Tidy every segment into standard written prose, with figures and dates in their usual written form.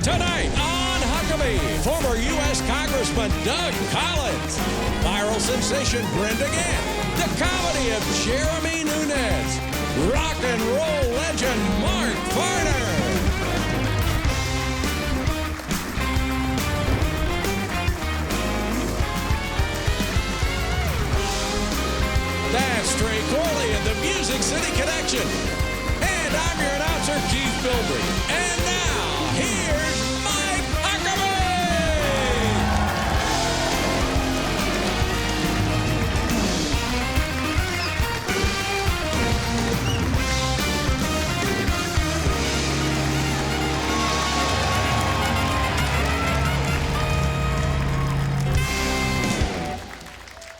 Tonight on Huckabee, former U.S. Congressman Doug Collins, viral sensation Brenda Gantt, the comedy of Jeremy Nunez, rock and roll legend Mark Farner. That's Trey Corley and the Music City Connection. And I'm your announcer, Keith Bilbrey. And now, here's Mike Huckabee!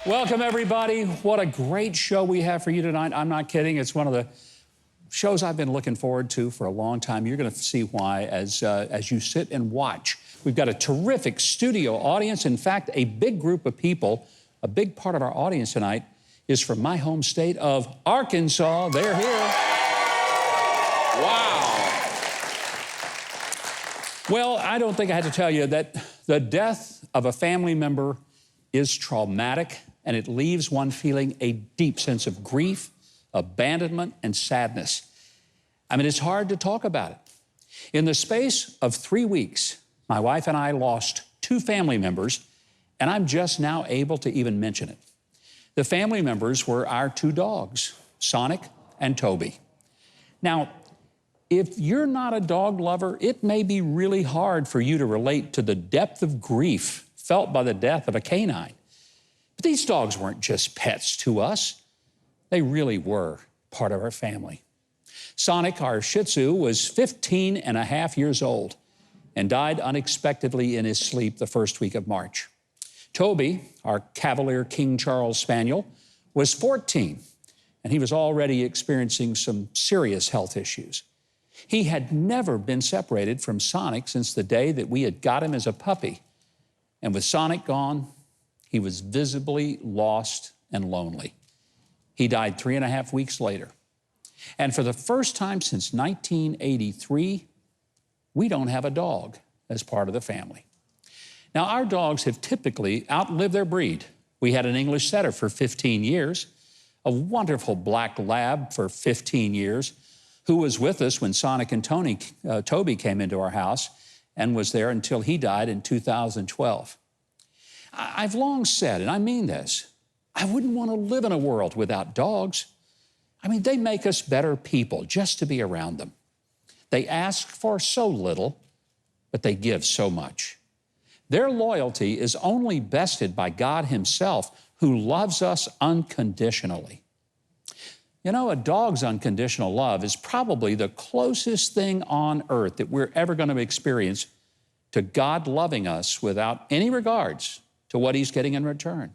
Welcome, everybody. What a great show we have for you tonight. I'm not kidding. It's one of the shows I've been looking forward to for a long time. You're going to see why as you sit and watch. We've got a terrific studio audience. In fact, a big group of people, a big part of our audience tonight is from my home state of Arkansas. They're here. Wow. Well, I don't think I had to tell you that the death of a family member is traumatic, and it leaves one feeling a deep sense of grief, abandonment, and sadness. I mean, it's hard to talk about it. In the space of 3 weeks, my wife and I lost 2 family members, and I'm just now able to even mention it. The family members were our 2 dogs, Sonic and Toby. Now, if you're not a dog lover, it may be really hard for you to relate to the depth of grief felt by the death of a canine. But these dogs weren't just pets to us. They really were part of our family. Sonic, our Shih Tzu, was 15 and a half years old and died unexpectedly in his sleep the first week of March. Toby, our Cavalier King Charles Spaniel, was 14, and he was already experiencing some serious health issues. He had never been separated from Sonic since the day that we had got him as a puppy. And with Sonic gone, he was visibly lost and lonely. He died 3.5 weeks later. And for the first time since 1983, we don't have a dog as part of the family. Now, our dogs have typically outlived their breed. We had an English setter for 15 years, a wonderful black lab for 15 years, who was with us when Sonic and Toby came into our house and was there until he died in 2012. I've long said, and I mean this, I wouldn't want to live in a world without dogs. I mean, they make us better people just to be around them. They ask for so little, but they give so much. Their loyalty is only bested by God Himself, who loves us unconditionally. You know, a dog's unconditional love is probably the closest thing on earth that we're ever going to experience to God loving us without any regards to what He's getting in return.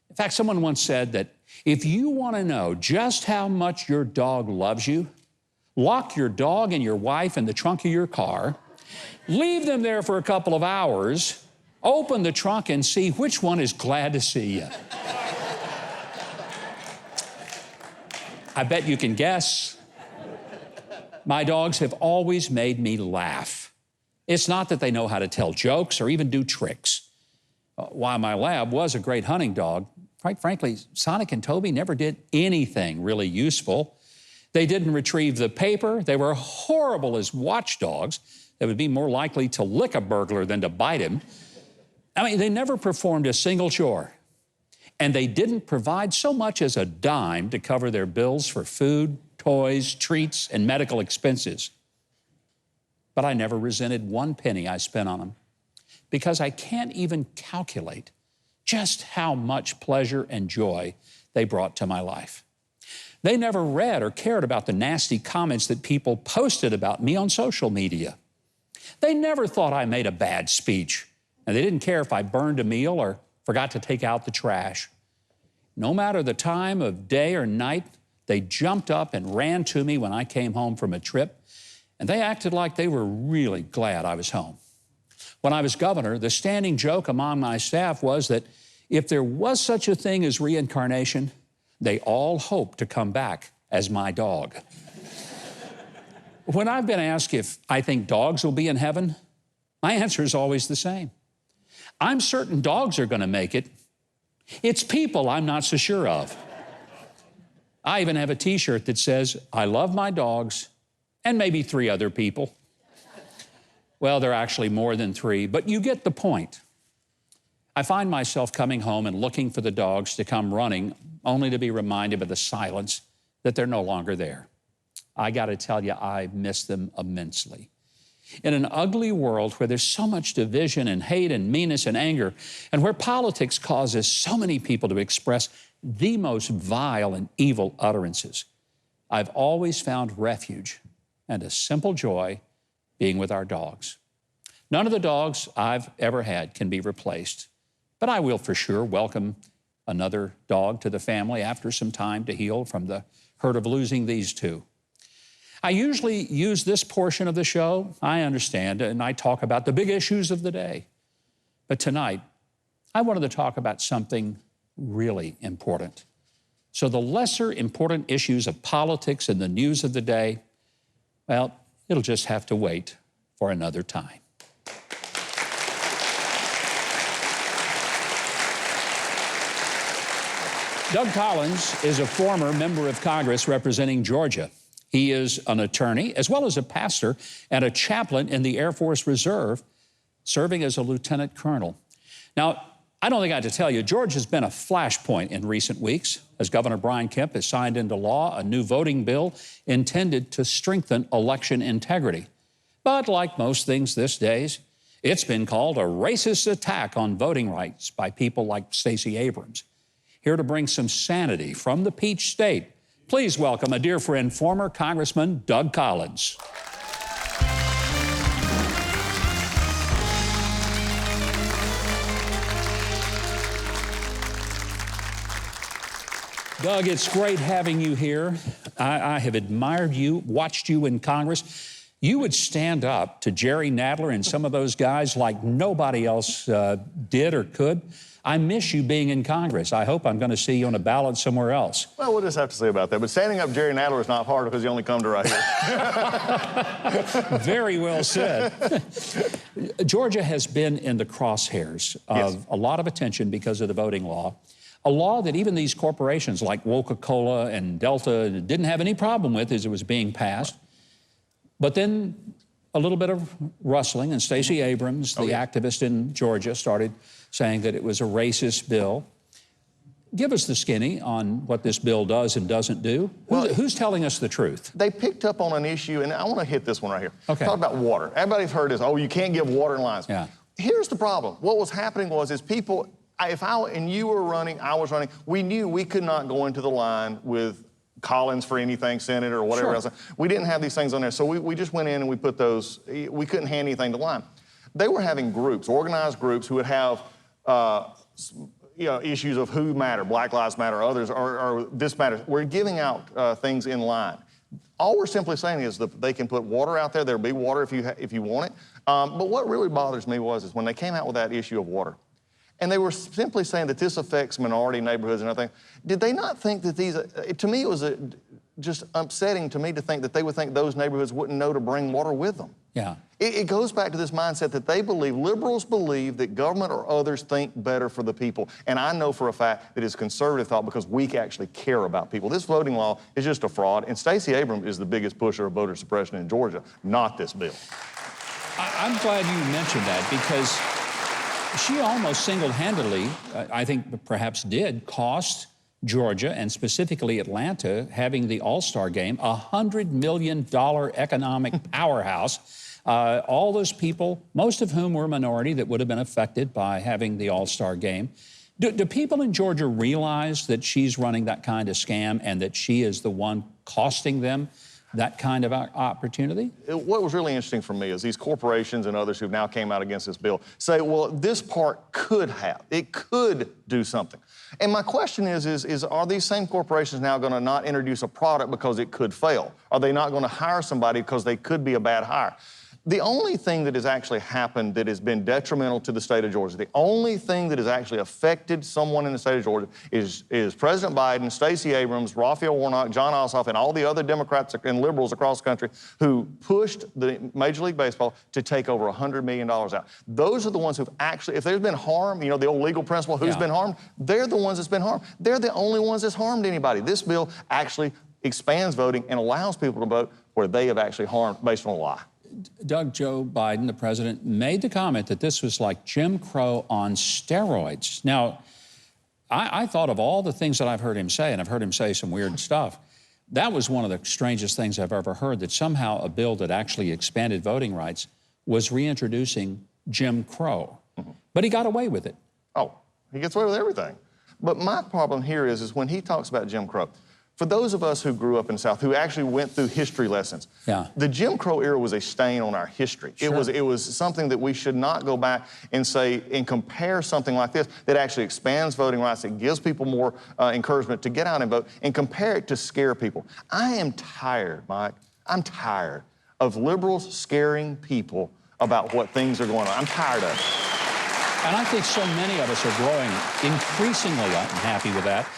In fact, someone once said that if you want to know just how much your dog loves you, lock your dog and your wife in the trunk of your car, leave them there for a couple of hours, open the trunk and see which one is glad to see you. I bet you can guess. My dogs have always made me laugh. It's not that they know how to tell jokes or even do tricks. While my lab was a great hunting dog, quite frankly, Sonic and Toby never did anything really useful. They didn't retrieve the paper. They were horrible as watchdogs. They would be more likely to lick a burglar than to bite him. I mean, they never performed a single chore. And they didn't provide so much as a dime to cover their bills for food, toys, treats, and medical expenses. But I never resented one penny I spent on them, because I can't even calculate just how much pleasure and joy they brought to my life. They never read or cared about the nasty comments that people posted about me on social media. They never thought I made a bad speech, and they didn't care if I burned a meal or forgot to take out the trash. No matter the time of day or night, they jumped up and ran to me when I came home from a trip, and they acted like they were really glad I was home. When I was governor, the standing joke among my staff was that if there was such a thing as reincarnation, they all hoped to come back as my dog. When I've been asked if I think dogs will be in heaven, my answer is always the same. I'm certain dogs are going to make it. It's people I'm not so sure of. I even have a T-shirt that says, I love my dogs and maybe 3 other people. Well, there are actually more than 3, but you get the point. I find myself coming home and looking for the dogs to come running, only to be reminded by the silence that they're no longer there. I got to tell you, I miss them immensely. In an ugly world where there's so much division and hate and meanness and anger, and where politics causes so many people to express the most vile and evil utterances, I've always found refuge and a simple joy being with our dogs. None of the dogs I've ever had can be replaced, but I will for sure welcome another dog to the family after some time to heal from the hurt of losing these 2. I usually use this portion of the show, I understand, and I talk about the big issues of the day. But tonight, I wanted to talk about something really important. So the lesser important issues of politics and the news of the day, well, it'll just have to wait for another time. Doug Collins is a former member of Congress representing Georgia. He is an attorney, as well as a pastor and a chaplain in the Air Force Reserve, serving as a lieutenant colonel. Now, I don't think I have to tell you, Georgia's been a flashpoint in recent weeks as Governor Brian Kemp has signed into law a new voting bill intended to strengthen election integrity. But like most things these days, it's been called a racist attack on voting rights by people like Stacey Abrams. Here to bring some sanity from the Peach State, please welcome a dear friend, former Congressman Doug Collins. Doug, it's great having you here. I have admired you, watched you in Congress. You would stand up to Jerry Nadler and some of those guys like nobody else did or could. I miss you being in Congress. I hope I'm going to see you on a ballot somewhere else. Well, we'll just have to say about that. But standing up Jerry Nadler is not hard because he only come to right here. Very well said. Georgia has been in the crosshairs of a lot of attention because of the voting law. A law that even these corporations like Coca-Cola and Delta didn't have any problem with as it was being passed. But then a little bit of rustling, and Stacey Abrams, the activist in Georgia, started saying that it was a racist bill. Give us the skinny on what this bill does and doesn't do. Well, who's telling us the truth? They picked up on an issue, and I want to hit this one right here. Okay. Talk about water. Everybody's heard this, oh, you can't give water in lines. Yeah. Here's the problem. What was happening was people, if I and you were running, I was running, we knew we could not go into the line with Collins for anything, Senator, or whatever else. We didn't have these things on there, so we just went in and we put those, we couldn't hand anything to line. They were having groups, organized groups, who would have issues of who matter, Black Lives Matter, others, or this matters. We're giving out things in line. All we're simply saying is that they can put water out there. There'll be water if you want it. But what really bothers me is when they came out with that issue of water, and they were simply saying that this affects minority neighborhoods and everything. Did they not think that these, to me it was just upsetting to me to think that they would think those neighborhoods wouldn't know to bring water with them. Yeah. It goes back to this mindset that they believe, liberals believe that government or others think better for the people. And I know for a fact that it's conservative thought because we actually care about people. This voting law is just a fraud, and Stacey Abrams is the biggest pusher of voter suppression in Georgia, not this bill. I'm glad you mentioned that because she almost single-handedly, I think perhaps did, cost Georgia and specifically Atlanta having the All-Star game, a $100 million economic powerhouse. All those people, most of whom were minority, that would have been affected by having the All-Star game. Do people in Georgia realize that she's running that kind of scam and that she is the one costing them that kind of opportunity? What was really interesting for me is these corporations and others who've now came out against this bill say, well, this part could have, it could do something. And my question is are these same corporations now going to not introduce a product because it could fail? Are they not going to hire somebody because they could be a bad hire? The only thing that has actually happened that has been detrimental to the state of Georgia, the only thing that has actually affected someone in the state of Georgia is President Biden, Stacey Abrams, Raphael Warnock, John Ossoff, and all the other Democrats and liberals across the country who pushed the Major League Baseball to take over $100 million out. Those are the ones who've actually, if there's been harm, you know, the old legal principle, who's been harmed, they're the ones that's been harmed. They're the only ones that's harmed anybody. This bill actually expands voting and allows people to vote where they have actually harmed based on a lie. Doug, Joe Biden, the president, made the comment that this was like Jim Crow on steroids. Now, I thought of all the things that I've heard him say, and I've heard him say some weird stuff. That was one of the strangest things I've ever heard, that somehow a bill that actually expanded voting rights was reintroducing Jim Crow. But he got away with it. Oh, he gets away with everything. But my problem here is when he talks about Jim Crow, for those of us who grew up in the South, who actually went through history lessons, the Jim Crow era was a stain on our history. Sure. It was something that we should not go back and say and compare something like this that actually expands voting rights, that gives people more encouragement to get out and vote, and compare it to scare people. I am tired, Mike. I'm tired of liberals scaring people about what things are going on. I'm tired of it. And I think so many of us are growing increasingly unhappy with that.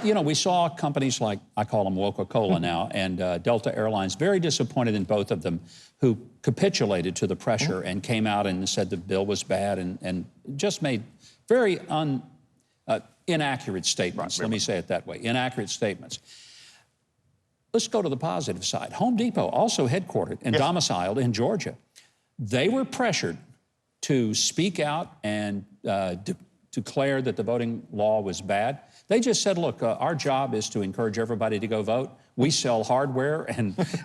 You know, we saw companies like, I call them Coca-Cola now, and Delta Airlines, very disappointed in both of them, who capitulated to the pressure and came out and said the bill was bad and just made very inaccurate statements. Let me say it that way, inaccurate statements. Let's go to the positive side. Home Depot, also headquartered and domiciled in Georgia. They were pressured to speak out and declare that the voting law was bad. They just said, look, our job is to encourage everybody to go vote. We sell hardware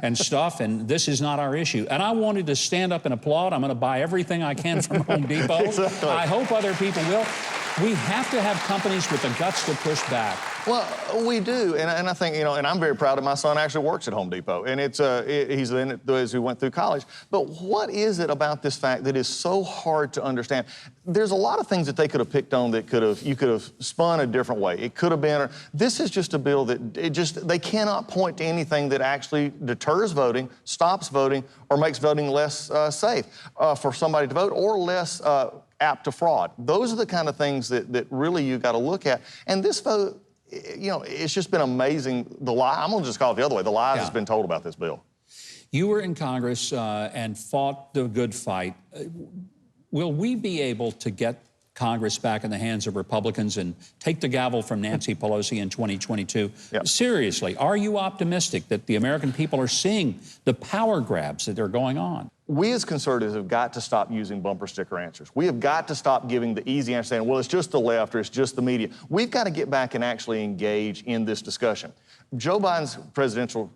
and stuff, and this is not our issue. And I wanted to stand up and applaud. I'm going to buy everything I can from Home Depot. Exactly. I hope other people will. We have to have companies with the guts to push back. Well, we do, and I think, you know, and I'm very proud that my son actually works at Home Depot, and he's in it as he went through college. But what is it about this fact that is so hard to understand? There's a lot of things that they could have picked on that you could have spun a different way. It could have been, this is just a bill that they cannot point to anything that actually deters voting, stops voting, or makes voting less safe for somebody to vote, or less apt to fraud. Those are the kind of things that really you got to look at. And this vote, you know, it's just been amazing. The lie, I'm going to just call it the other way, the lies that's been told about this bill. You were in Congress and fought the good fight. Will we be able to get Congress back in the hands of Republicans and take the gavel from Nancy Pelosi in 2022? Seriously, are you optimistic that the American people are seeing the power grabs that are going on? We as conservatives have got to stop using bumper sticker answers. We have got to stop giving the easy answer saying, well, it's just the left or it's just the media. We've got to get back and actually engage in this discussion. Joe Biden's presidential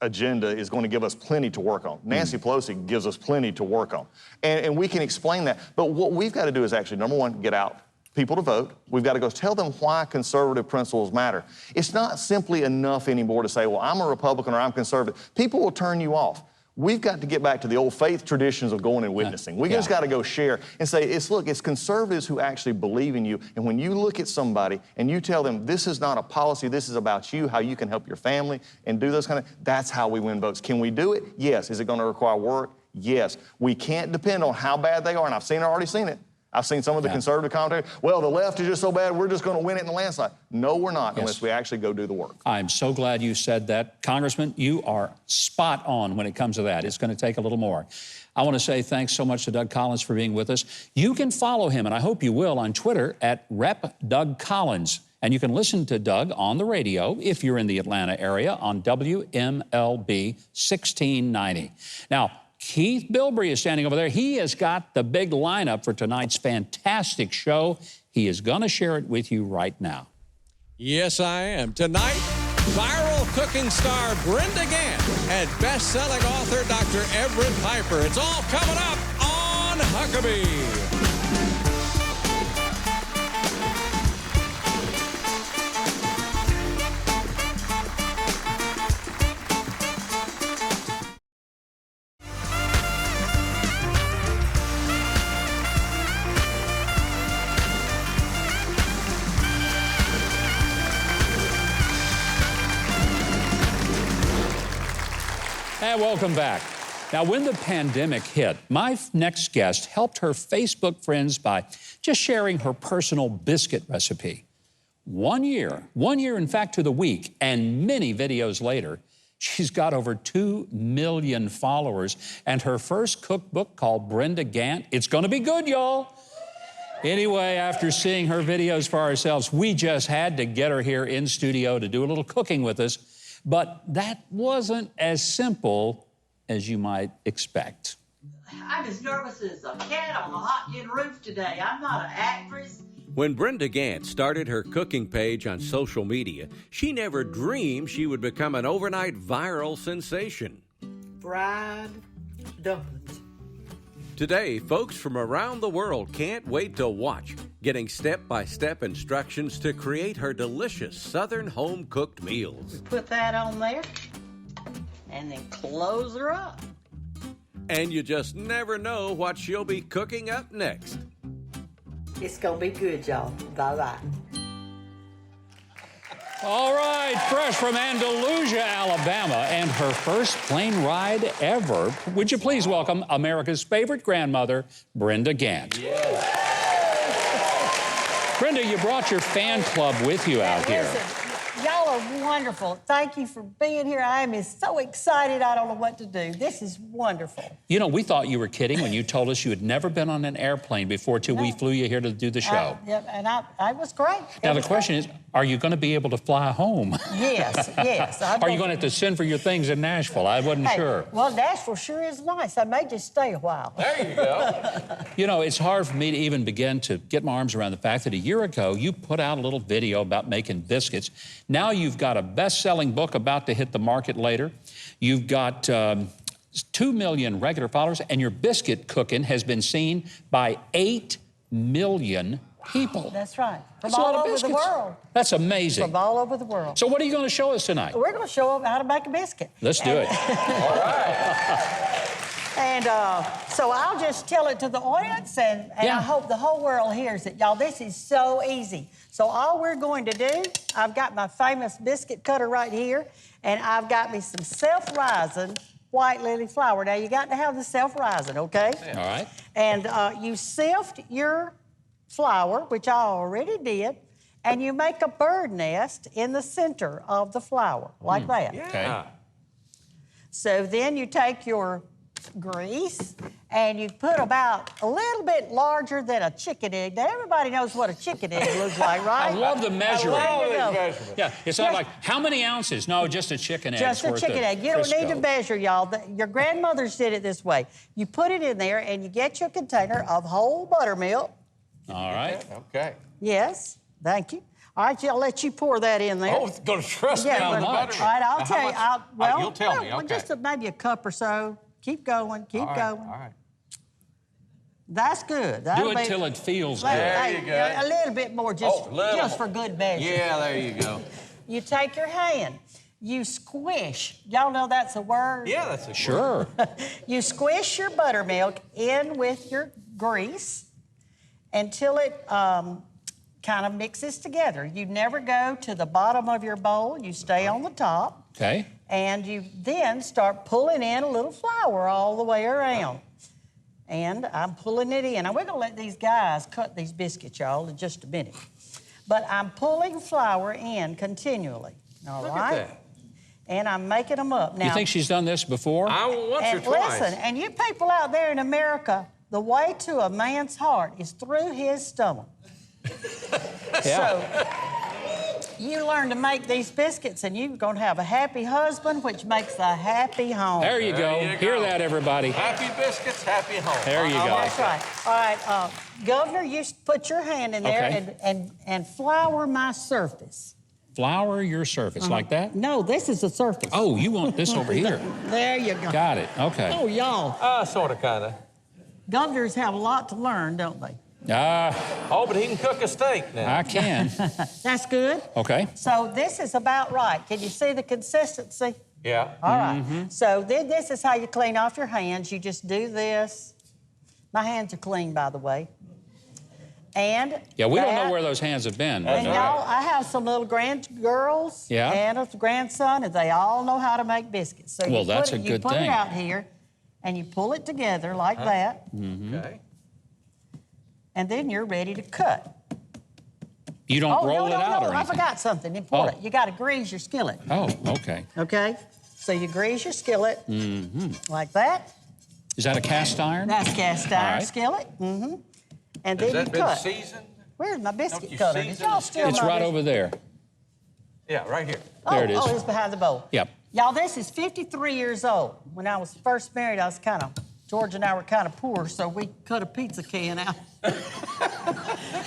agenda is going to give us plenty to work on. Nancy Pelosi gives us plenty to work on. And we can explain that. But what we've got to do is actually, number one, get out people to vote. We've got to go tell them why conservative principles matter. It's not simply enough anymore to say, well, I'm a Republican or I'm conservative. People will turn you off. We've got to get back to the old faith traditions of going and witnessing. We just got to go share and say, look, it's conservatives who actually believe in you. And when you look at somebody and you tell them this is not a policy, this is about you, how you can help your family and do those kind of, that's how we win votes. Can we do it? Yes. Is it going to require work? Yes. We can't depend on how bad they are. And I've already seen it. I've seen some of the conservative commentary. Well, the left is just so bad, we're just going to win it in a landslide. No, we're not, unless we actually go do the work. I'm so glad you said that. Congressman, you are spot on when it comes to that. It's going to take a little more. I want to say thanks so much to Doug Collins for being with us. You can follow him, and I hope you will, on Twitter at Rep. Doug Collins. And you can listen to Doug on the radio if you're in the Atlanta area on WMLB 1690. Now, Keith Bilbrey is standing over there. He has got the big lineup for tonight's fantastic show. He is going to share it with you right now. Yes, I am. Tonight, viral cooking star Brenda Gantt and best-selling author Dr. Everett Piper. It's all coming up on Huckabee. And welcome back. Now, when the pandemic hit, my next guest helped her Facebook friends by just sharing her personal biscuit recipe. 1 year, in fact, to the week, and many videos later, she's got over 2 million followers, and her first cookbook called Brenda Gantt, it's gonna be good, y'all. Anyway, after seeing her videos for ourselves, we just had to get her here in studio to do a little cooking with us, but that wasn't as simple as you might expect. I'm as nervous as a cat on a hot tin roof today. I'm not an actress. When Brenda Gantt started her cooking page on social media, she never dreamed she would become an overnight viral sensation. Fried dumplings. Today, folks from around the world can't wait to watch, getting step-by-step instructions to create her delicious Southern home-cooked meals. Put that on there, and then close her up. And you just never know what she'll be cooking up next. It's gonna be good, y'all. Bye-bye. All right, fresh from Andalusia, Alabama, and her first plane ride ever. Would you please welcome America's favorite grandmother, Brenda Gantt. Yes. Brenda, you brought your fan club with you out here. Listen, y'all are wonderful. Thank you for being here. I am so excited. I don't know what to do. This is wonderful. You know, we thought you were kidding when you told us you had never been on an airplane before till we flew you here to do the show. Yep, and I was great. Now, the question is, are you going to be able to fly home? Yes, yes. Are you going to have to send for your things in Nashville? I wasn't sure. Well, Nashville sure is nice. I may just stay a while. There you go. You know, it's hard for me to even begin to get my arms around the fact that a year ago, you put out a little video about making biscuits. Now you've got a best-selling book about to hit the market later. You've got 2 million regular followers, and your biscuit cooking has been seen by 8 million people. That's right. From That's a lot all of over the biscuits. world. That's amazing. From all over the world. So what are you going to show us tonight? We're going to show them how to make a biscuit. Let's do it. All right. And so I'll just tell it to the audience, and I hope the whole world hears it. Y'all, this is so easy. So all we're going to do, I've got my famous biscuit cutter right here, and I've got me some self-rising white lily flour. Now, you got to have the self-rising, okay? All right. And you sift your flour, which I already did, and you make a bird nest in the center of the flour, like that. Yeah. Okay. So then you take your grease and you put about a little bit larger than a chicken egg. Now, everybody knows what a chicken egg looks like, right? I love the measuring. Yeah, it's not like, how many ounces? No, just a chicken egg. Just a chicken egg. You don't need to measure, y'all. Your grandmothers did it this way. You put it in there and you get your container of whole buttermilk. All right. Okay. Yes, thank you. All right, I'll let you pour that in there. Oh, it's going to trust me how on the much? butter. All right, I'll tell you. You'll tell me, okay. Just maybe a cup or so. Keep going, keep going. All right. That's good. Do it till it feels good. There you go. A little bit more, just for good measure. Yeah, there you go. You take your hand, you squish. Y'all know that's a word? Yeah, that's a Sure. You squish your buttermilk in with your grease until it kind of mixes together. You never go to the bottom of your bowl. You stay on the top. Okay. And you then start pulling in a little flour all the way around. And I'm pulling it in. Now, we're going to let these guys cut these biscuits, y'all, in just a minute. But I'm pulling flour in continually, all right? Look at that. And I'm making them up. Now, You think she's done this before? Once or and twice. listen, and you people out there in America, the way to a man's heart is through his stomach. Yeah. So you learn to make these biscuits, and you're going to have a happy husband, which makes a happy home. There you go. you Hear go. that, everybody. Happy biscuits, happy home. There you go. That's right. All right, Governor, you put your hand in there Okay. and flour my surface. Flour your surface like that? No, this is the surface. Oh, you want this over here. There you go. Got it. Okay. Oh, y'all. Sort of, kind of. Governors have a lot to learn, don't they? Oh, but he can cook a steak now. I can. That's good. Okay. So this is about right. Can you see the consistency? Yeah. All right. So then this is how you clean off your hands. You just do this. My hands are clean, by the way. And Yeah, we don't know where those hands have been. And y'all, I have some little grandgirls and a grandson, and they all know how to make biscuits. So Well, you that's put a it, good you put thing. it out here, and you pull it together like that, Okay. and then you're ready to cut. You don't roll it out or I anything? forgot something important. You got to grease your skillet. Oh, okay. Okay? So you grease your skillet like that. Is that a cast iron? That's cast All iron right. skillet. And Has then you that been cut. seasoned? Where's my biscuit Don't you cutter? Did season y'all the steal It's my right biscuit? over there. Yeah, right here. There it is. Oh, it's behind the bowl. Yep. Y'all, this is 53 years old. When I was first married, I was George and I were kind of poor, so we cut a pizza can out.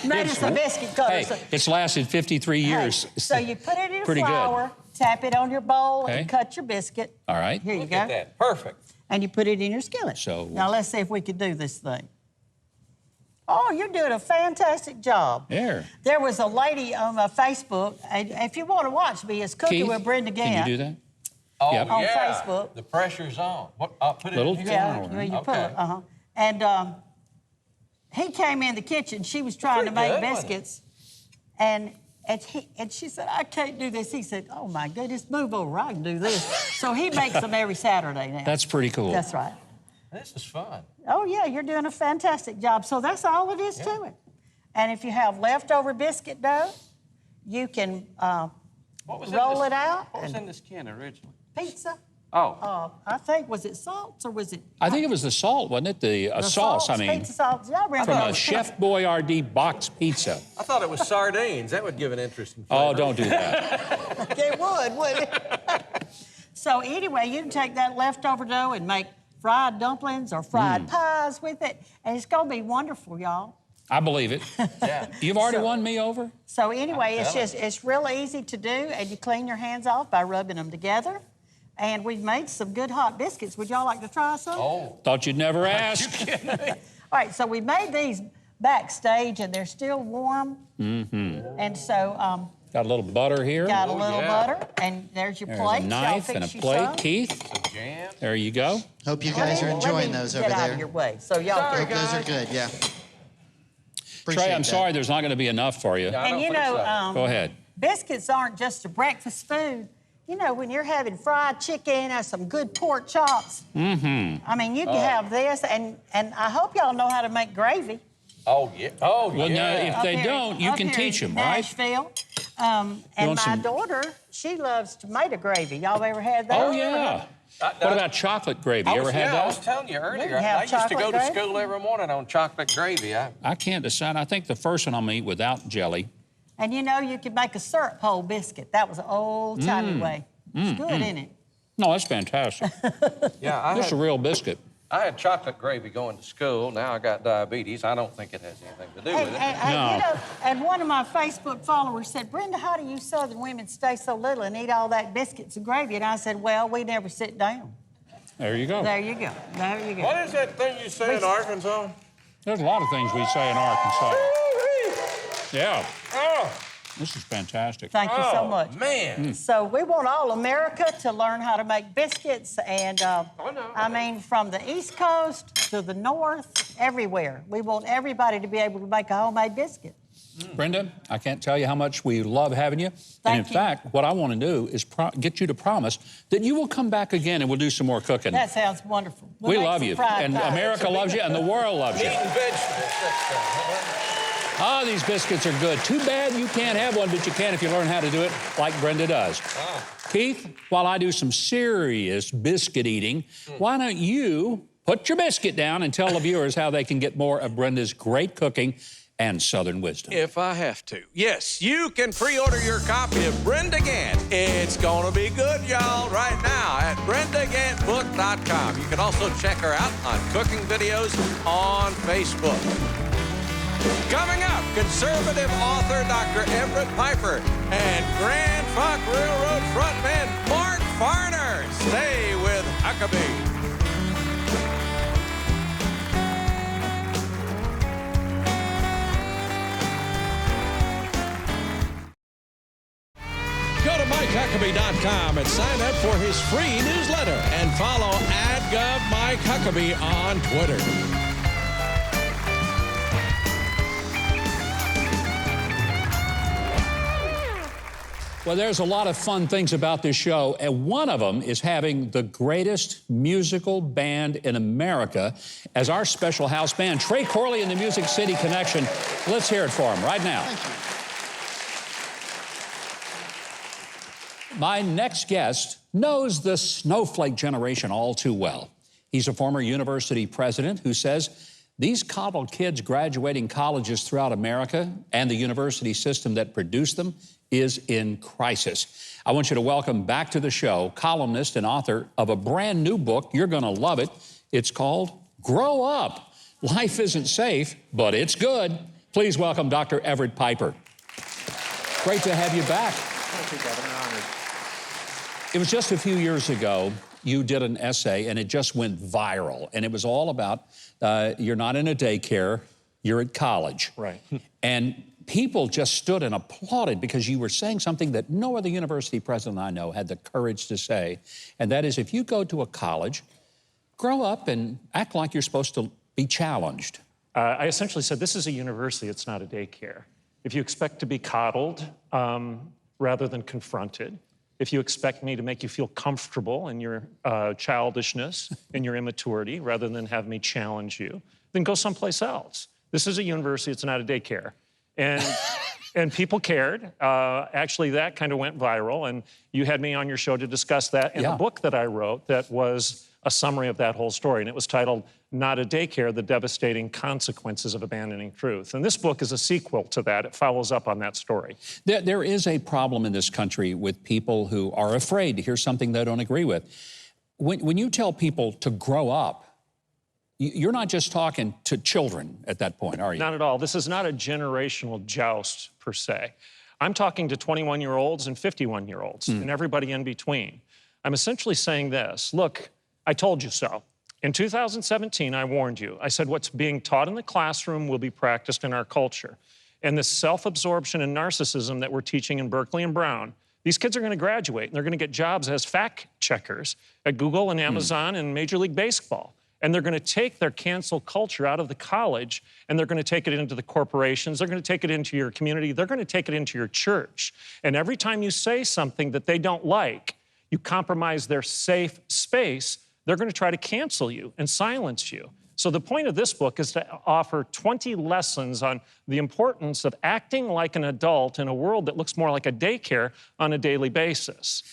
Made us a biscuit cutter. Hey, it's lasted 53 years. Hey, so you put it in Pretty flour, tap it on your bowl, Okay. and cut your biscuit. All right. Here you Look go. at that. Perfect. And you put it in your skillet. So- Now let's see if we can do this thing. Oh, you're doing a fantastic job. There. There was a lady on my Facebook, and if you want to watch me, it's Cooking Keith, with Brenda Gantt. can you do that? Oh, Yep. On yeah. Facebook. The pressure's on. What? I'll put it Little in here. Yeah, flour. well, you put Okay. it, And he came in the kitchen. She was trying to Pretty make good, wasn't it? biscuits, and she said, "I can't do this." He said, "Oh my goodness, move over. I can do this." So he makes them every Saturday now. That's pretty cool. That's right. This is fun. Oh yeah, you're doing a fantastic job. So that's all it is to it. And if you have leftover biscuit dough, you can What was roll in this, it out. What was and in this can originally? pizza. Oh. I think, was it salts or was it? I think it was the salt, wasn't it? The sauce, I salts, mean. Pizza sauce. Yeah, I remember From it a was Chef Boyardee box pizza. I thought it was sardines. That would give an interesting flavor. Oh, don't do that. It would, wouldn't it? So anyway, you can take that leftover dough and make fried dumplings or fried pies with it, and it's gonna be wonderful, y'all. I believe it. Yeah. You've already So- won me over? So anyway, I'm telling it's real easy to do, and you clean your hands off by rubbing them together. And we've made some good hot biscuits. Would y'all like to try some? Oh. Thought you'd never ask. All right, so we made these backstage, and they're still warm. And so Got a little butter here. got a little yeah. butter, and there's your There's plate. a knife and a plate. Keith, Some jam. there you go. Hope you guys are enjoying those over Get out of there. your way, so y'all Sorry, can. Hope those are good, yeah. Appreciate Trey, I'm that. sorry there's not going to be enough for you. Yeah. I And don't you think know, so. Go ahead. biscuits aren't just a breakfast food. You know, when you're having fried chicken or some good pork chops, I mean, you can have this, and I hope y'all know how to make gravy. Oh, yeah. Oh, Well, yeah. now, if Up they here- don't, you up can here teach in them, right? Nashville. And want my some- daughter, she loves tomato gravy. Y'all ever had that? Oh, yeah. What about chocolate gravy? You ever had I was that? telling you earlier. have I used to chocolate go to gravy? school every morning on chocolate gravy. I can't decide. I think the first one I'm going to eat without jelly. And you know, you could make a syrup hole biscuit. That was an old-timey way. It's good, isn't it? No, that's fantastic. Yeah, Just a real biscuit. I had chocolate gravy going to school. Now I got diabetes. I don't think it has anything to do And, with it. and, you know, and one of my Facebook followers said, "Brenda, how do you Southern women stay so little and eat all that biscuits and gravy?" And I said, "Well, we never sit down." There you go. There you go. There you go. What is that thing you say in Arkansas? There's a lot of things we say in Arkansas. Yeah, Oh, This is fantastic. Thank you so much. Man. So we want all America to learn how to make biscuits, and I mean, from the East Coast to the North, everywhere. We want everybody to be able to make a homemade biscuit. Brenda, I can't tell you how much we love having you. And in Thank you. fact, what I want to do is get you to promise that you will come back again and we'll do some more cooking. That sounds wonderful. We'll We make love some you. fried And pies. America loves you and the world loves you. Meat and vegetables next time. Oh, these biscuits are good. Too bad you can't have one, but you can if you learn how to do it like Brenda does. Keith, while I do some serious biscuit eating, why don't you put your biscuit down and tell the viewers how they can get more of Brenda's great cooking and Southern wisdom. If I have to. Yes, you can pre-order your copy of Brenda Gantt. It's gonna be good, y'all, right now at BrendaGanttBook.com. You can also check her out on cooking videos on Facebook. Coming up, conservative author Dr. Everett Piper and Grand Funk Railroad frontman Mark Farner. Stay with Huckabee. Go to MikeHuckabee.com and sign up for his free newsletter and follow @GovMikeHuckabee on Twitter. Well, there's a lot of fun things about this show, and one of them is having the greatest musical band in America as our special house band. Trey Corley and the Music City Connection. Let's hear it for him right now. Thank you. My next guest knows the snowflake generation all too well. He's a former university president who says these coddled kids graduating colleges throughout America and the university system that produced them is in crisis. I want you to welcome back to the show columnist and author of a brand new book. You're going to love it. It's called Grow Up. Life isn't safe, but it's good. Please welcome Dr. Everett Piper. Great to have you back. Thank you, Governor. Honored. It was just a few years ago, you did an essay and it just went viral. And it was all about you're not in a daycare, you're at college. Right. And people just stood and applauded because you were saying something that no other university president I know had the courage to say. And that is, if you go to a college, grow up and act like you're supposed to be challenged. I essentially said, this is a university, it's not a daycare. If you expect to be coddled rather than confronted, if you expect me to make you feel comfortable in your childishness and your immaturity rather than have me challenge you, then go someplace else. This is a university, it's not a daycare. And people cared. Actually, that kind of went viral, and you had me on your show to discuss that in a book that I wrote that was a summary of that whole story, and it was titled Not a Daycare, The Devastating Consequences of Abandoning Truth. And this book is a sequel to that. It follows up on that story. There is a problem in this country with people who are afraid to hear something they don't agree with. When you tell people to grow up, you're not just talking to children at that point, are you? Not at all. This is not a generational joust, per se. I'm talking to 21-year-olds and 51-year-olds and everybody in between. I'm essentially saying this. Look, I told you so. In 2017, I warned you. I said what's being taught in the classroom will be practiced in our culture. And this self-absorption and narcissism that we're teaching in Berkeley and Brown, these kids are going to graduate and they're going to get jobs as fact checkers at Google and Amazon and Major League Baseball. And they're going to take their cancel culture out of the college and they're going to take it into the corporations. They're going to take it into your community. They're going to take it into your church. And every time you say something that they don't like, you compromise their safe space, they're going to try to cancel you and silence you. So the point of this book is to offer 20 lessons on the importance of acting like an adult in a world that looks more like a daycare on a daily basis.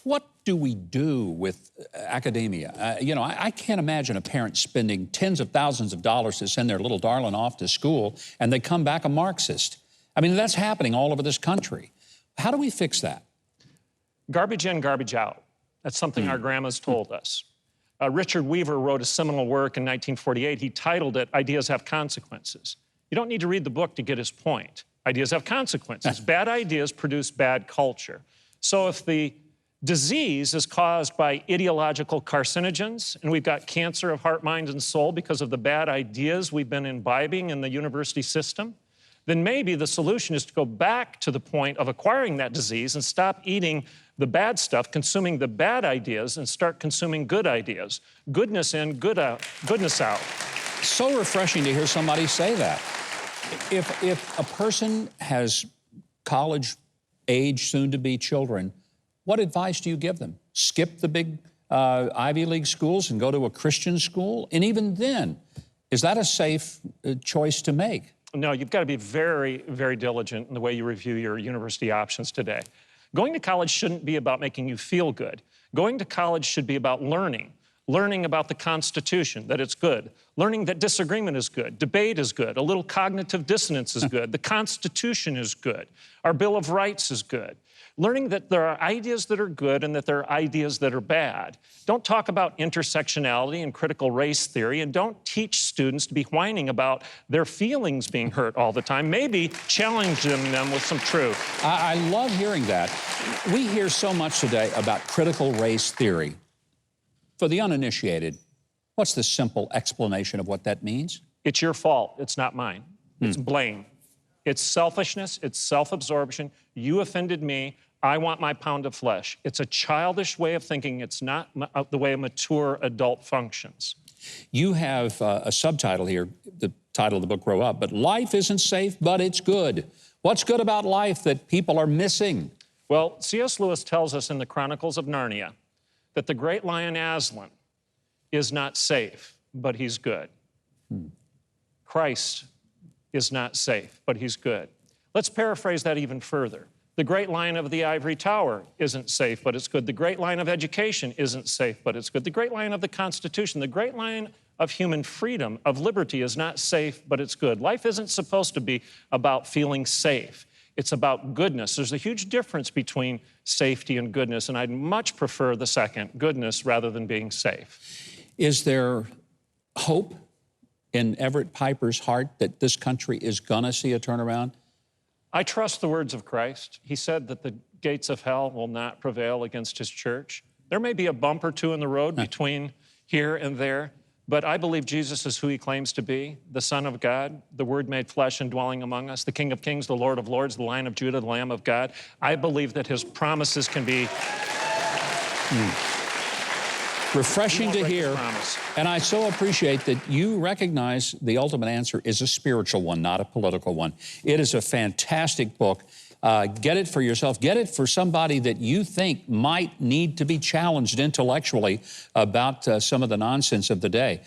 What do we do with academia? I can't imagine a parent spending tens of thousands of dollars to send their little darling off to school and they come back a Marxist. I mean, that's happening all over this country. How do we fix that? Garbage in, garbage out. That's something our grandmas told us. Richard Weaver wrote a seminal work in 1948. He titled it, Ideas Have Consequences. You don't need to read the book to get his point. Ideas have consequences. Bad ideas produce bad culture. So if the disease is caused by ideological carcinogens, and we've got cancer of heart, mind, and soul because of the bad ideas we've been imbibing in the university system, then maybe the solution is to go back to the point of acquiring that disease and stop eating the bad stuff, consuming the bad ideas, and start consuming good ideas. Goodness in, goodness out. So refreshing to hear somebody say that. If a person has college-age, soon-to-be children, what advice do you give them? Skip the big Ivy League schools and go to a Christian school? And even then, is that a safe choice to make? No, you've got to be very, very diligent in the way you review your university options today. Going to college shouldn't be about making you feel good. Going to college should be about learning about the Constitution, that it's good, learning that disagreement is good, debate is good, a little cognitive dissonance is good, the Constitution is good, our Bill of Rights is good. Learning that there are ideas that are good and that there are ideas that are bad. Don't talk about intersectionality and critical race theory, and don't teach students to be whining about their feelings being hurt all the time. Maybe challenge them with some truth. I love hearing that. We hear so much today about critical race theory. For the uninitiated, what's the simple explanation of what that means? It's your fault. It's not mine. It's blame. It's selfishness. It's self-absorption. You offended me. I want my pound of flesh. It's a childish way of thinking. It's not the way a mature adult functions. You have a subtitle here, the title of the book, Grow Up, but life isn't safe, but it's good. What's good about life that people are missing? Well, C.S. Lewis tells us in the Chronicles of Narnia that the great lion Aslan is not safe, but he's good. Christ is not safe, but he's good. Let's paraphrase that even further. The great lion of the ivory tower isn't safe, but it's good. The great lion of education isn't safe, but it's good. The great lion of the Constitution, the great lion of human freedom, of liberty is not safe, but it's good. Life isn't supposed to be about feeling safe. It's about goodness. There's a huge difference between safety and goodness, and I'd much prefer the second, goodness, rather than being safe. Is there hope in Everett Piper's heart that this country is gonna see a turnaround? I trust the words of Christ. He said that the gates of hell will not prevail against his church. There may be a bump or two in the road between here and there, but I believe Jesus is who he claims to be, the Son of God, the Word made flesh and dwelling among us, the King of Kings, the Lord of Lords, the Lion of Judah, the Lamb of God. I believe that his promises can be refreshing to hear. And I so appreciate that you recognize the ultimate answer is a spiritual one, not a political one. It is a fantastic book. Get it for yourself. Get it for somebody that you think might need to be challenged intellectually about some of the nonsense of the day.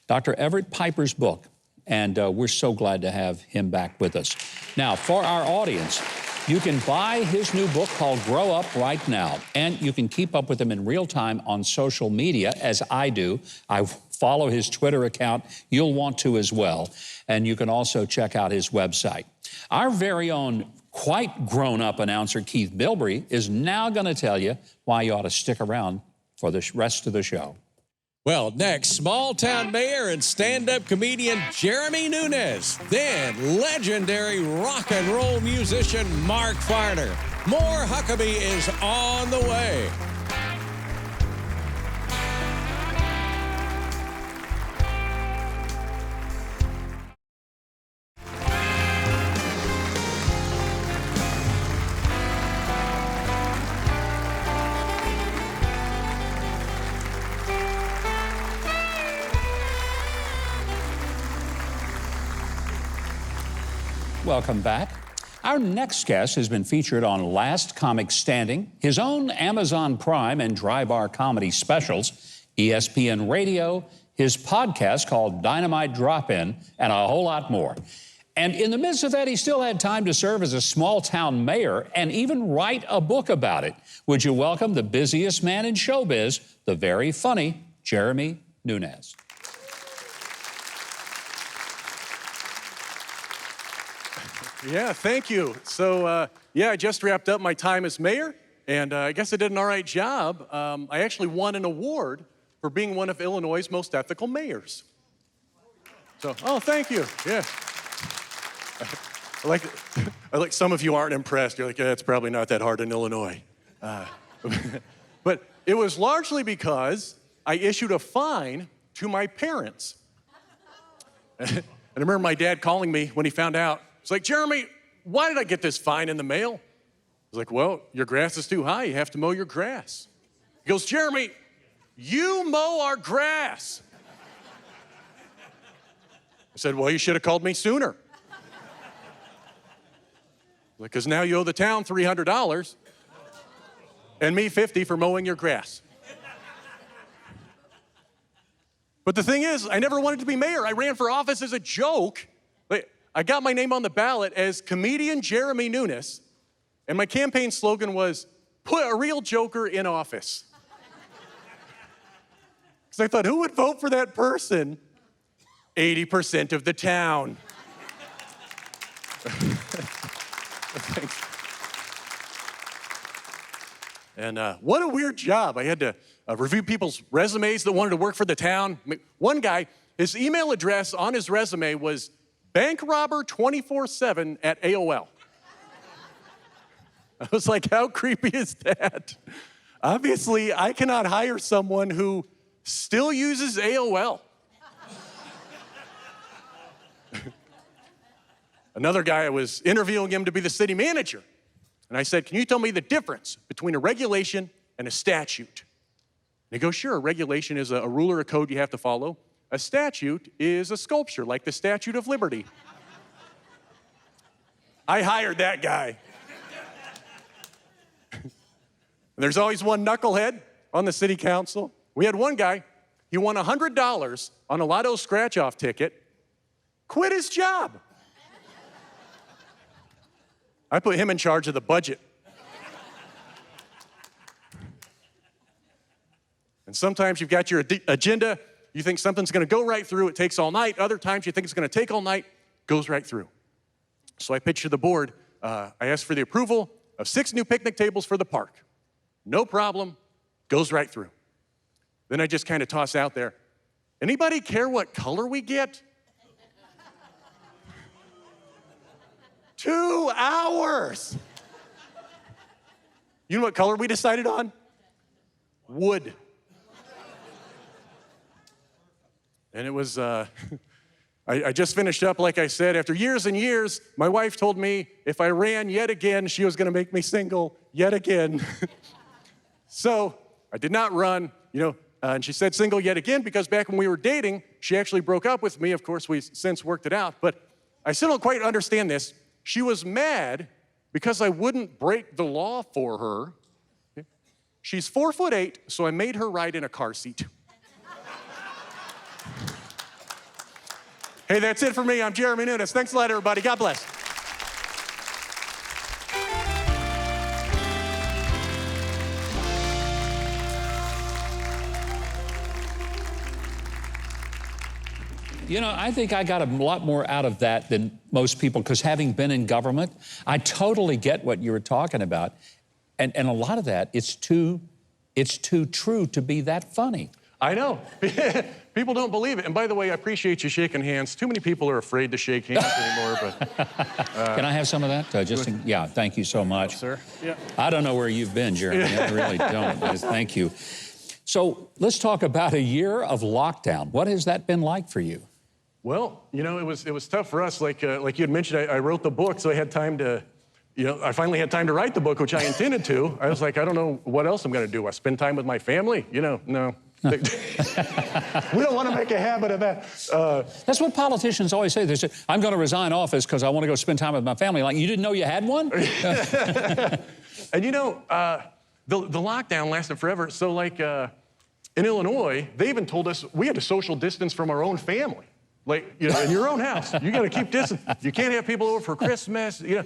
Dr. Everett Piper's book, and we're so glad to have him back with us. Now, for our audience, you can buy his new book called Grow Up right now, and you can keep up with him in real time on social media, as I do. I follow his Twitter account. You'll want to as well. And you can also check out his website. Our very own quite grown-up announcer, Keith Bilbrey, is now going to tell you why you ought to stick around for the rest of the show. Well, next, small-town mayor and stand-up comedian Jeremy Nunez. Then, legendary rock and roll musician Mark Farner. More Huckabee is on the way. Welcome back. Our next guest has been featured on Last Comic Standing, his own Amazon Prime and Dry Bar comedy specials, ESPN Radio, his podcast called Dynamite Drop-In, and a whole lot more. And in the midst of that, he still had time to serve as a small-town mayor and even write a book about it. Would you welcome the busiest man in showbiz, the very funny Jeremy Nunez. Yeah, thank you. So, yeah, I just wrapped up my time as mayor, and I guess I did an all right job. I actually won an award for being one of Illinois' most ethical mayors. So, oh, thank you. Yeah. I like some of you aren't impressed. You're like, yeah, it's probably not that hard in Illinois. But it was largely because I issued a fine to my parents. And I remember my dad calling me when he found out. He's like, Jeremy, why did I get this fine in the mail? I was like, well, your grass is too high. You have to mow your grass. He goes, Jeremy, you mow our grass. I said, well, you should have called me sooner. Because now you owe the town $300 and me $50 for mowing your grass. But the thing is, I never wanted to be mayor. I ran for office as a joke. I got my name on the ballot as comedian Jeremy Nunez, and my campaign slogan was, put a real joker in office. Because I thought, who would vote for that person? 80% of the town. And what a weird job. I had to review people's resumes that wanted to work for the town. One guy, his email address on his resume was bankrobber247 at AOL. I was like, how creepy is that? Obviously, I cannot hire someone who still uses AOL. Another guy, I was interviewing him to be the city manager. And I said, can you tell me the difference between a regulation and a statute? And he goes, sure, a regulation is a rule or a code you have to follow. A statute is a sculpture, like the Statue of Liberty. I hired that guy. And there's always one knucklehead on the city council. We had one guy, he won $100 on a lotto scratch-off ticket, quit his job. I put him in charge of the budget. And sometimes you've got your agenda, you think something's gonna go right through, it takes all night. Other times you think it's gonna take all night, goes right through. So I pitched to the board, I asked for the approval of 6 new picnic tables for the park. No problem, goes right through. Then I just kind of toss out there, anybody care what color we get? 2 hours. You know what color we decided on? Wood. And it was, I just finished up, like I said, after years and years, my wife told me if I ran yet again, she was gonna make me single yet again. So I did not run, and she said single yet again because back when we were dating, she actually broke up with me. Of course, we since worked it out, but I still don't quite understand this. She was mad because I wouldn't break the law for her. She's 4'8", so I made her ride in a car seat. Hey, that's it for me. I'm Jeremy Nunes. Thanks a lot, everybody. God bless. I think I got a lot more out of that than most people, because having been in government, I totally get what you were talking about. And a lot of that, it's too true to be that funny. I know. People don't believe it. And by the way, I appreciate you shaking hands. Too many people are afraid to shake hands anymore, but... Can I have some of that? Yeah, thank you so much. Sir. Yeah. I don't know where you've been, Jeremy. I really don't. Thank you. So let's talk about a year of lockdown. What has that been like for you? Well, it was tough for us. Like you had mentioned, I wrote the book, so I had time to, I finally had time to write the book, which I intended to. I was like, I don't know what else I'm going to do. I spend time with my family? No. We don't want to make a habit of that. That's what politicians always say. They say, I'm going to resign office because I want to go spend time with my family. Like, you didn't know you had one? And the lockdown lasted forever. So like in Illinois, they even told us we had to social distance from our own family. Like, in your own house, you got to keep distance. You can't have people over for Christmas. I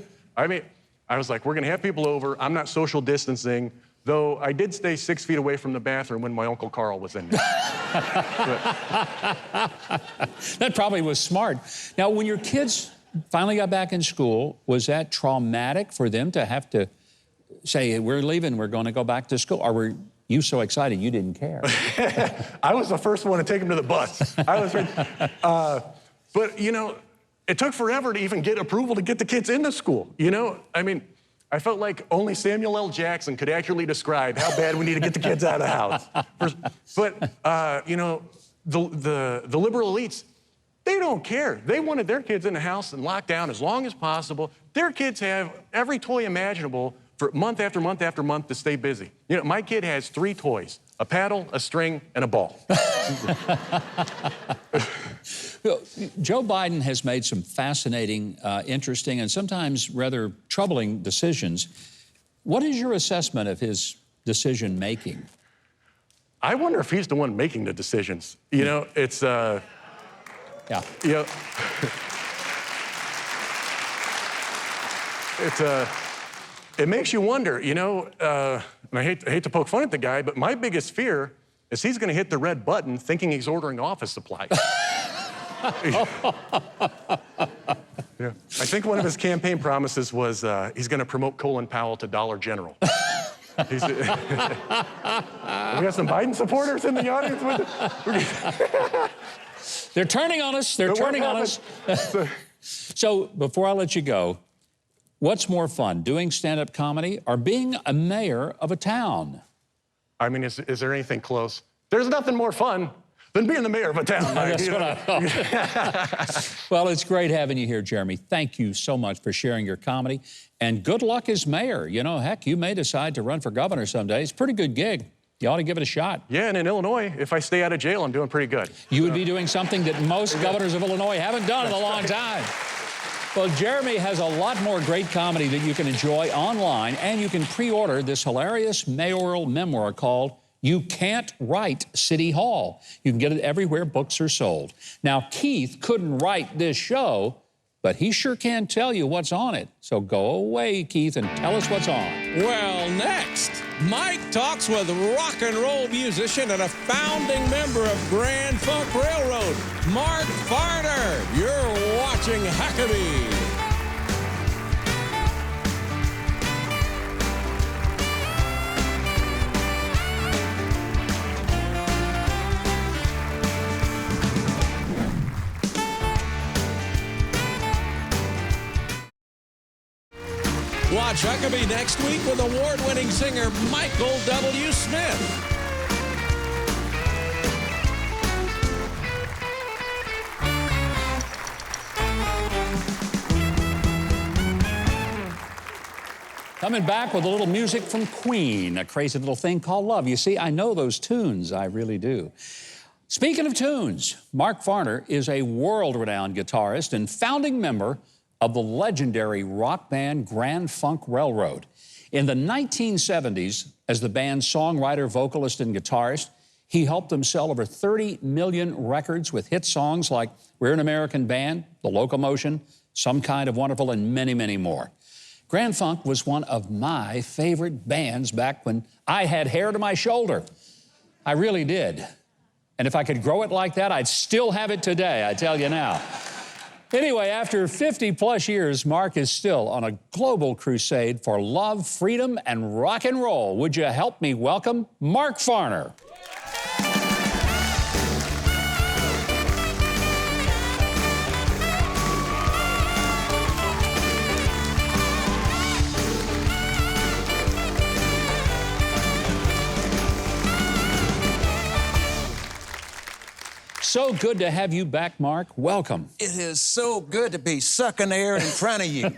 was like, we're going to have people over. I'm not social distancing, though I did stay 6 feet away from the bathroom when my Uncle Carl was in there. That probably was smart. Now, when your kids finally got back in school, was that traumatic for them to have to say, we're leaving, we're going to go back to school? Or were you so excited you didn't care? I was the first one to take him to the bus. But, it took forever to even get approval to get the kids into school. I felt like only Samuel L. Jackson could accurately describe how bad we need to get the kids out of the house. But, the liberal elites, they don't care. They wanted their kids in the house and locked down as long as possible. Their kids have every toy imaginable for month after month after month to stay busy. My kid has 3 toys: a paddle, a string, and a ball. Joe Biden has made some fascinating, interesting, and sometimes rather troubling decisions. What is your assessment of his decision-making? I wonder if he's the one making the decisions. It's... Yeah. It makes you wonder, and I hate to poke fun at the guy, but my biggest fear is he's going to hit the red button thinking he's ordering office supplies. Yeah. I think one of his campaign promises was he's going to promote Colin Powell to Dollar General. We got some Biden supporters in the audience with us. They're turning on us. They're turning on us. So before I let you go, what's more fun, doing stand-up comedy or being a mayor of a town? Is there anything close? There's nothing more fun than being the mayor of a town. That's what I thought. Well, it's great having you here, Jeremy. Thank you so much for sharing your comedy. And good luck as mayor. Heck, you may decide to run for governor someday. It's a pretty good gig. You ought to give it a shot. Yeah, and in Illinois, if I stay out of jail, I'm doing pretty good. You would be doing something that most governors of Illinois haven't done in a long time. Well, Jeremy has a lot more great comedy that you can enjoy online, and you can pre-order this hilarious mayoral memoir called You Can't Write City Hall. You can get it everywhere books are sold. Now, Keith couldn't write this show, but he sure can tell you what's on it. So go away, Keith, and tell us what's on. Well, next, Mike talks with rock and roll musician and a founding member of Grand Funk Railroad, Mark Farner. You're watching Huckabee. Watch Huckabee next week with award-winning singer Michael W. Smith. Coming back with a little music from Queen, a crazy little thing called Love. You see, I know those tunes, I really do. Speaking of tunes, Mark Farner is a world-renowned guitarist and founding member of the legendary rock band Grand Funk Railroad. In the 1970s, as the band's songwriter, vocalist, and guitarist, he helped them sell over 30 million records with hit songs like We're an American Band, The Locomotion, Some Kind of Wonderful, and many, many more. Grand Funk was one of my favorite bands back when I had hair to my shoulder. I really did. And if I could grow it like that, I'd still have it today, I tell you now. Anyway, after 50-plus years, Mark is still on a global crusade for love, freedom, and rock and roll. Would you help me welcome Mark Farner? So good to have you back, Mark. Welcome. It is so good to be sucking air in front of you.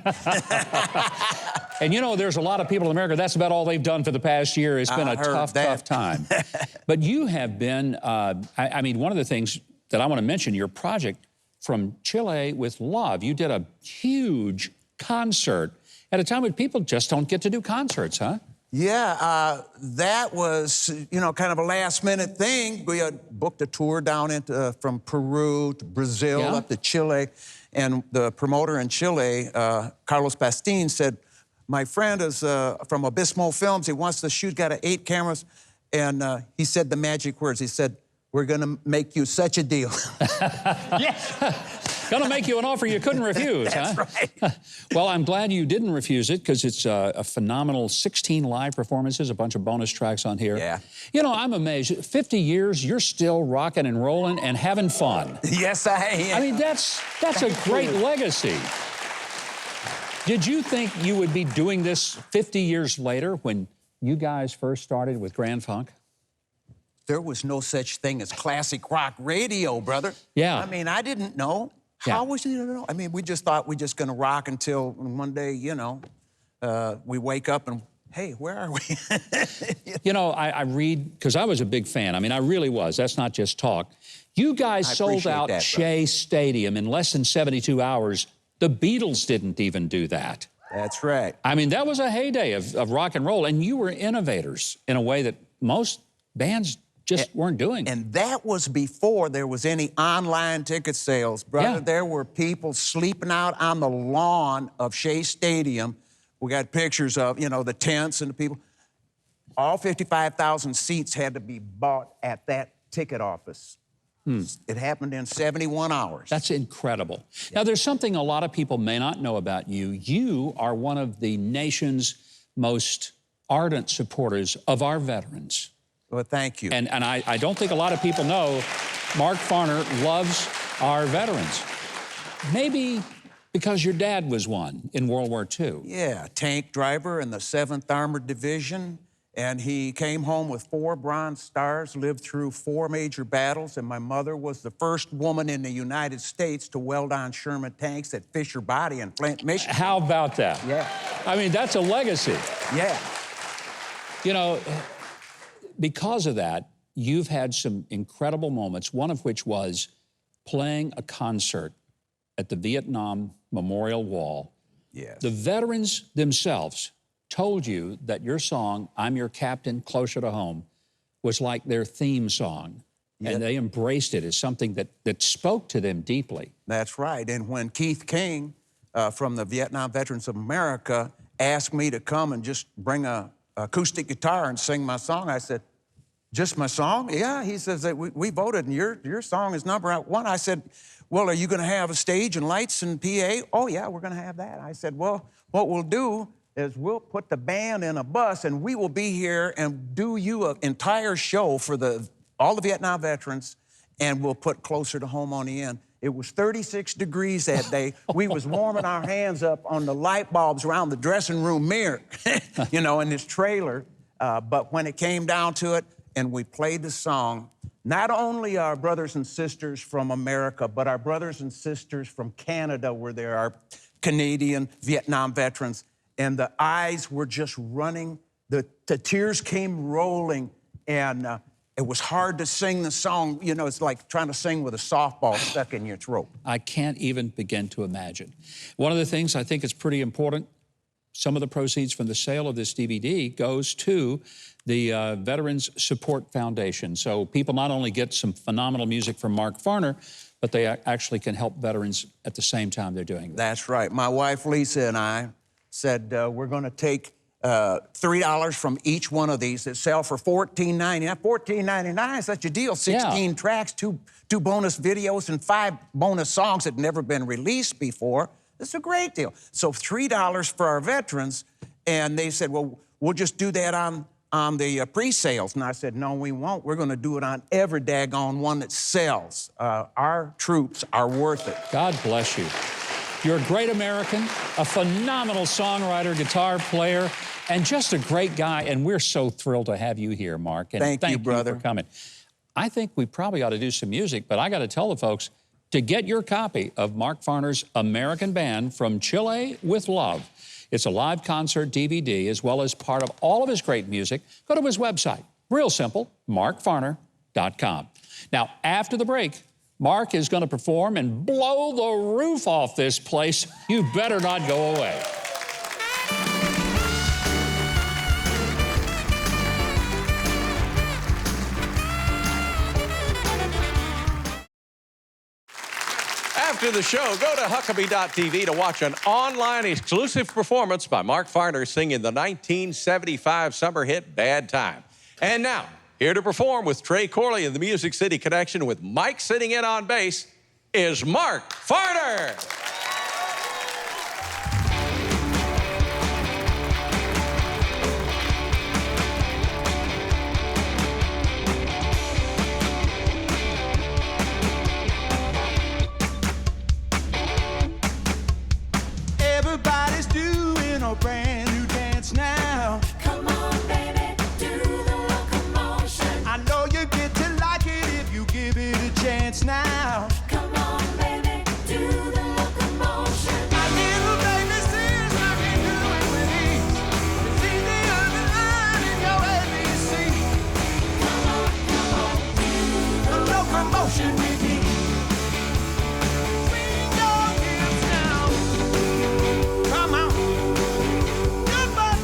And you know, there's a lot of people in America, that's about all they've done for the past year. It's been a tough time. But you have been, I mean, one of the things that I want to mention, your project From Chile with Love. You did a huge concert at a time when people just don't get to do concerts, huh? Yeah, that was, you know, kind of a last-minute thing. We had booked a tour down into, from Peru to Brazil, up to Chile. And the promoter in Chile, Carlos Pastin, said, my friend is from Abismo Films. He wants to shoot, got 8 cameras. And he said the magic words. He said, we're going to make you such a deal. Yes. Gonna make you an offer you couldn't refuse, That's huh? right. Well, I'm glad you didn't refuse it, because it's a phenomenal 16 live performances, a bunch of bonus tracks on here. Yeah. You know, I'm amazed. 50 years, you're still rocking and rolling and having fun. Yes, I am. I mean, that's a great legacy. Did you think you would be doing this 50 years later when you guys first started with Grand Funk? There was no such thing as classic rock radio, brother. Yeah. I mean, I didn't know. How was you to know? I mean, we just thought we're just gonna rock until one day, you know, we wake up and, hey, where are we? You know, I read, because I was a big fan. I mean, I really was. That's not just talk. You guys sold out Shea Stadium in less than 72 hours. The Beatles didn't even do that. That's right. I mean, that was a heyday of rock and roll, and you were innovators in a way that most bands just weren't doing. And that was before there was any online ticket sales. Brother, there were people sleeping out on the lawn of Shea Stadium. We got pictures of, you know, the tents and the people. All 55,000 seats had to be bought at that ticket office. It happened in 71 hours. That's incredible. Now, there's something a lot of people may not know about you. You are one of the nation's most ardent supporters of our veterans. Well, thank you. And I don't think a lot of people know Mark Farner loves our veterans. Maybe because your dad was one in World War II. Yeah, tank driver in the 7th Armored Division. And he came home with 4 Bronze Stars, lived through 4 major battles. And my mother was the first woman in the United States to weld on Sherman tanks at Fisher Body in Flint, Michigan. How about that? Yeah. I mean, that's a legacy. Yeah. You know, because of that, you've had some incredible moments, one of which was playing a concert at the Vietnam Memorial Wall, Yes. the veterans themselves told you that your song, I'm Your Captain, Closer to Home, was like their theme song. Yep. And they embraced it as something that spoke to them deeply. That's right. And when Keith King from the Vietnam Veterans of America asked me to come and just bring a acoustic guitar and sing my song, I said, just my song? Yeah, he says that we voted and your song is #1. I said, well, are you going to have a stage and lights and PA? Oh, yeah, we're going to have that. I said, well, what we'll do is we'll put the band in a bus and we will be here and do you an entire show for all the Vietnam veterans, and we'll put Closer to Home on the end. It was 36 degrees that day. We was warming our hands up on the light bulbs around the dressing room mirror, you know, in this trailer. But when it came down to it, and we played the song, not only our brothers and sisters from America, but our brothers and sisters from Canada were there, our Canadian Vietnam veterans, and the eyes were just running. The tears came rolling, and it was hard to sing the song. You know, it's like trying to sing with a softball stuck in your throat. I can't even begin to imagine. One of the things I think is pretty important, some of the proceeds from the sale of this DVD goes to the Veterans Support Foundation. So people not only get some phenomenal music from Mark Farner, but they actually can help veterans at the same time they're doing that. That's right. My wife, Lisa, and I said we're going to take $3 from each one of these that sell for $14.99. $14.99 is such a deal. 16 tracks, two bonus videos, and 5 bonus songs that had never been released before. It's a great deal. So $3 for our veterans, and they said, well, we'll just do that on the pre-sales. And I said, no, we won't. We're going to do it on every daggone one that sells. Our troops are worth it. God bless you. You're a great American, a phenomenal songwriter, guitar player, and just a great guy. And we're so thrilled to have you here, Mark. And thank you, brother, for coming. I think we probably ought to do some music, but I got to tell the folks, to get your copy of Mark Farner's American Band from Chile with Love, it's a live concert DVD as well as part of all of his great music. Go to his website. Real simple, markfarner.com. Now, after the break, Mark is going to perform and blow the roof off this place. You better not go away. After the show, go to Huckabee.tv to watch an online exclusive performance by Mark Farner singing the 1975 summer hit, Bad Time. And now, here to perform with Trey Corley and the Music City Connection with Mike sitting in on bass is Mark Farner. Everybody's doing a brand new dance now. Come on, baby, do the locomotion. I know you get to like it if you give it a chance now. Come on, baby, do the locomotion. My little baby says I can do it with ease. It's easier than learning your ABC. Come on, do the locomotion with me. Swing your hips now. Come on. Good butt.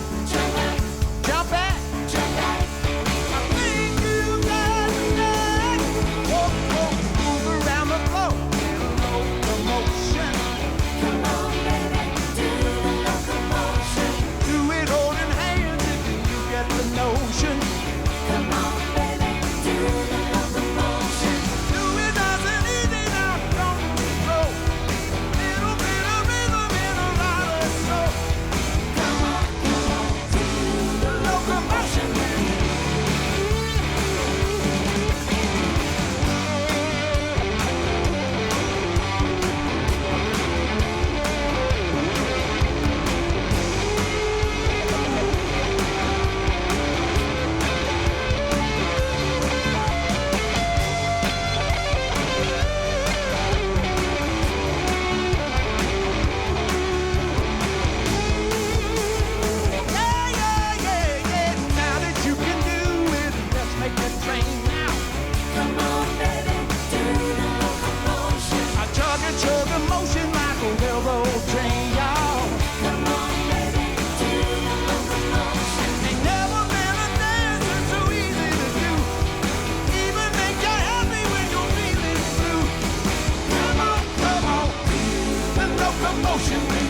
locomotion.